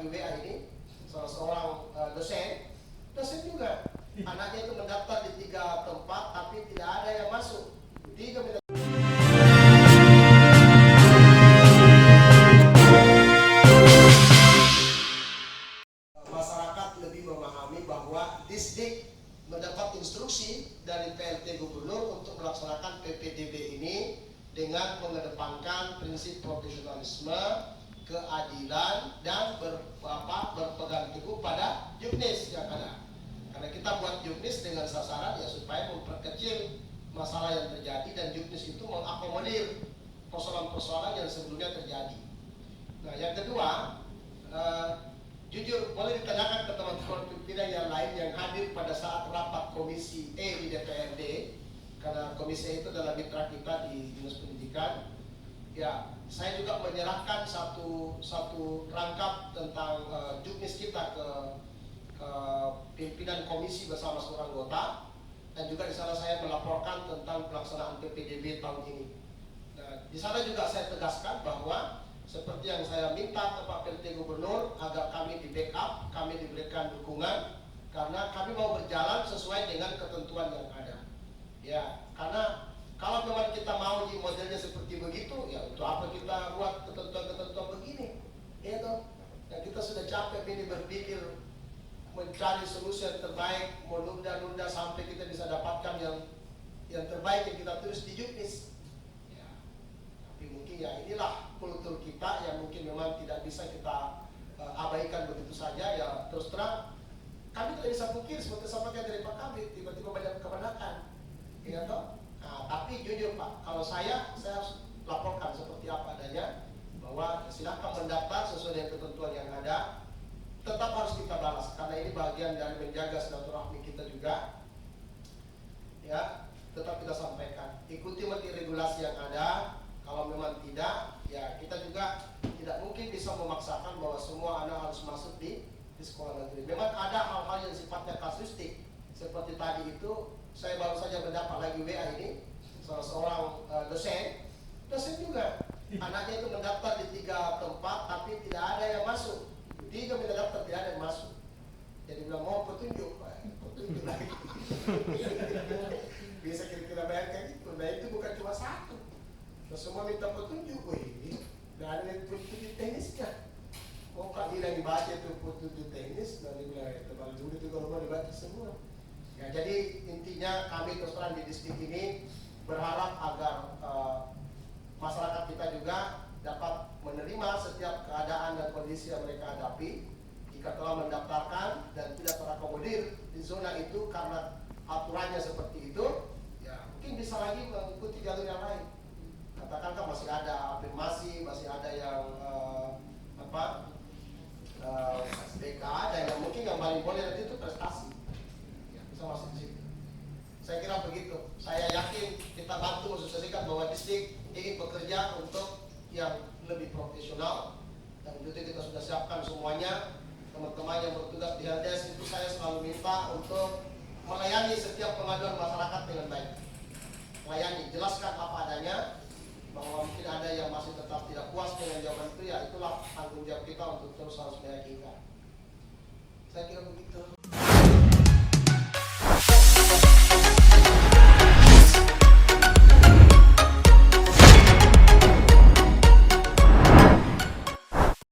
lagi WA ini, salah seorang dosen juga, anaknya itu mendaftar di 3 tempat, tapi tidak ada yang masuk. 3 masyarakat lebih memahami bahwa Disdik mendapat instruksi dari PLT Gubernur untuk melaksanakan PPDB ini dengan mengedepankan prinsip profesionalisme, keadilan, dan berpegang teguh pada juknis yang ada. Karena kita buat juknis dengan sasaran ya supaya memperkecil masalah yang terjadi, dan juknis itu mengakomodir persoalan-persoalan yang sebelumnya terjadi. Nah, yang kedua, jujur boleh ditanyakan ke teman-teman pimpinan yang lain yang hadir pada saat rapat Komisi E di DPRD, karena Komisi E itu adalah mitra kita di Dinas Pendidikan. Ya, saya juga menyerahkan satu rangkap tentang juknis kita ke pimpinan komisi bersama seluruh anggota, dan juga di sana saya melaporkan tentang pelaksanaan PPDB tahun ini. Nah, di sana juga saya tegaskan bahwa seperti yang saya minta ke Pak PLT Gubernur agar kami di backup, kami diberikan dukungan, karena kami mau berjalan sesuai dengan ketentuan yang ada. Ya, karena kalau memang kita mau di modelnya seperti begitu, ya untuk apa kita buat ketentuan-ketentuan begini? Ya toh, ya kita sudah capek ini berpikir mencari solusi yang terbaik, menunda-nunda sampai kita bisa dapatkan yang terbaik yang kita tulis di juknis. Ya, tapi mungkin ya inilah kultur kita yang mungkin memang tidak bisa kita abaikan begitu saja. Ya terus terang, kami tidak bisa pungkir seperti sampaikan dari Pak Kabit, tiba-tiba banyak kemenakan, ya toh. Nah, tapi jujur Pak, kalau saya harus laporkan seperti apa adanya, bahwa silakan mendaftar sesuai dengan ketentuan yang ada. Tetap harus kita balas, karena ini bagian dari menjaga silaturahmi kita juga. Ya, tetap kita sampaikan, ikuti regulasi yang ada. Kalau memang tidak, ya kita juga tidak mungkin bisa memaksakan bahwa semua anak harus masuk di sekolah negeri. Memang ada hal-hal yang sifatnya kasuistik, seperti tadi itu saya baru saja mendapat lagi WA ini, salah seorang dosen juga, anaknya itu mendaftar di 3 tempat, tapi tidak ada yang masuk. 3 mendaftar, tidak ada yang masuk. Jadi bilang mau petunjuk lagi. Bisa kira-kira bayangkan itu. Nah itu bukan cuma 1. Nah, semua minta petunjuk. Wih, nggak ada yang petunjuk teknisnya. Mau Kak bilang dibaca itu petunjuk teknis, dan dia bilang tebal dulu itu kalau mau dibaca semua. Ya, jadi intinya kami terus terang di distrik ini berharap agar masyarakat kita juga dapat menerima setiap keadaan dan kondisi yang mereka hadapi. Jika telah mendaftarkan dan tidak terakomodir di zona itu karena aturannya seperti itu, ya mungkin bisa lagi mengikuti jalur yang lain. Katakan kan masih ada afirmasi, masih ada yang SDK, dan yang mungkin yang paling boleh nanti itu prestasi. Ya, bisa masuk di situ. Saya kira begitu. Saya yakin kita bantu mensosialisasikan bahwa distrik ingin bekerja untuk yang lebih profesional, dan itu kita sudah siapkan semuanya. Teman-teman yang bertugas di Heldes itu saya selalu minta untuk melayani setiap pengaduan masyarakat dengan baik. Melayani, jelaskan apa adanya, bahwa mungkin ada yang masih tetap tidak puas dengan jawaban itu, ya itulah tanggung jawab kita untuk terus harus meyakinkan. Saya kira begitu.